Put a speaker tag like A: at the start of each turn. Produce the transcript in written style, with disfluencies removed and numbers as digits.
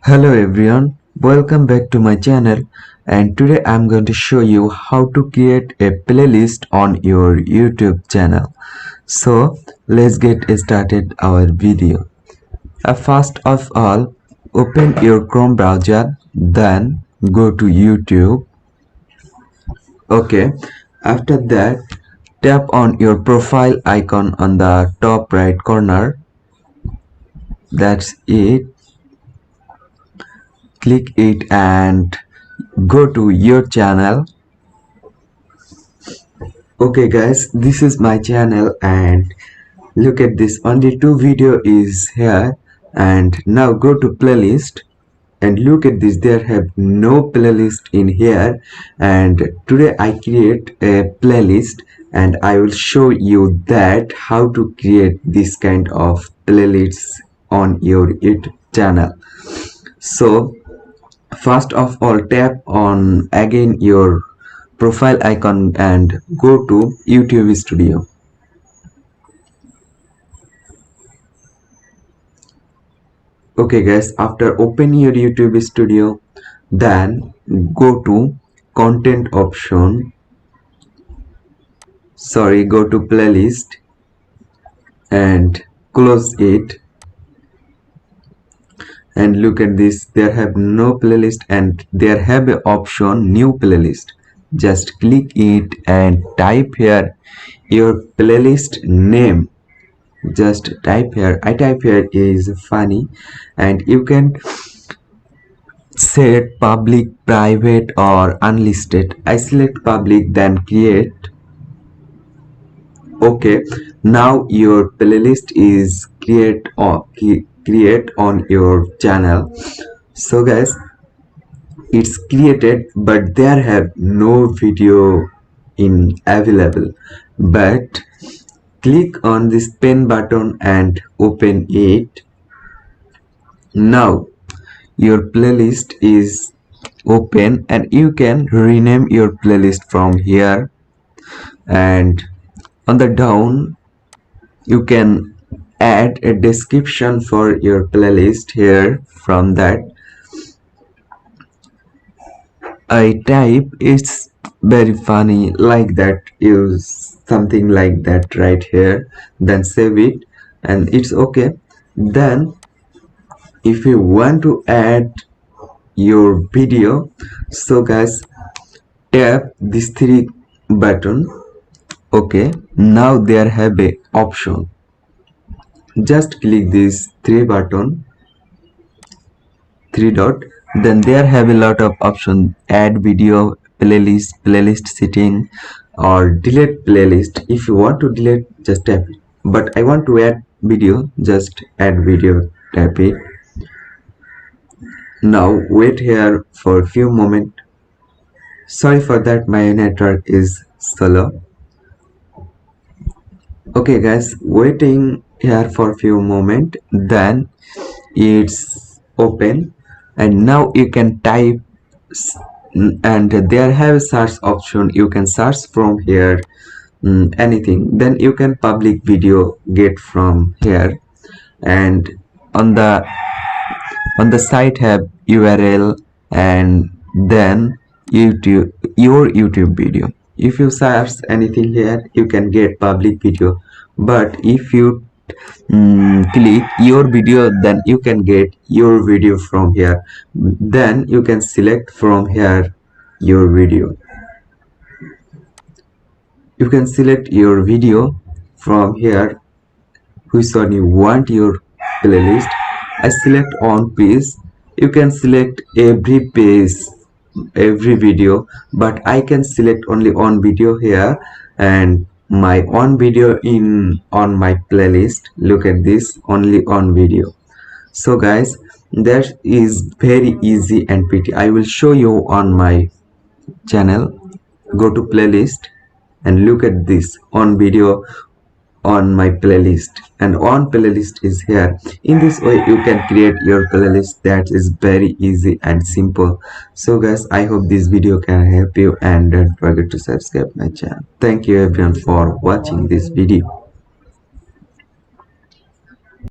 A: Hello everyone, welcome back to my channel, and today I'm going to show you how to create a playlist on your YouTube channel. So let's get started our video. First of all, open your Chrome browser, then go to YouTube. Okay, after that tap on your profile icon on the top right corner. That's it. Click it and go to your channel. Okay guys, this is my channel and look at this, only two video is here. And now go to playlist and look at this, there have no playlist in here. And today I create a playlist and I will show you that how to create this kind of playlists on your YouTube channel. So first of all, tap on again your profile icon and go to YouTube Studio. Okay guys, after open your YouTube Studio, then go to content option, go to playlist and close it. And look at this, there have no playlist and there have a option new playlist. Just click it and type here your playlist name. Just type here, I type here is funny, and you can set public, private or unlisted. I select public, then create. Okay, now your playlist is create on your channel. So guys, it's created but there have no video in available, but click on this pen button and open it. Now your playlist is open and you can rename your playlist from here, and on the down you can add a description for your playlist here. From that I type it's very funny like that, use something like that right here, then save it and it's okay. Then if you want to add your video, so guys tap this three button. Okay, now there have a option, just click this three button, three dot, then there have a lot of options: add video, playlist, playlist setting or delete playlist. If you want to delete, just tap it, but I want to add video, just add video, tap it. Now wait here for a few moments. Sorry for that, my network is slow. Okay guys, waiting here for a few moments, then it's open and now you can type, and there have a search option, you can search from here anything, then you can public video get from here. And on the site have URL and then YouTube, your YouTube video. If you search anything here you can get public video, but if you click your video, then you can get your video from here. Then you can select from here your video, you can select your video from here which one you want your playlist. I select on page, you can select every page, every video, but I can select only on video here and my own video in on my playlist. Look at this, only on video. So guys, that is very easy and pretty. I will show you on my channel. Go to playlist and look at this, on video, on my playlist, and on playlist is here. In this way you can create your playlist. That is very easy and simple. So guys, I hope this video can help you and don't forget to subscribe my channel. Thank you everyone for watching this video.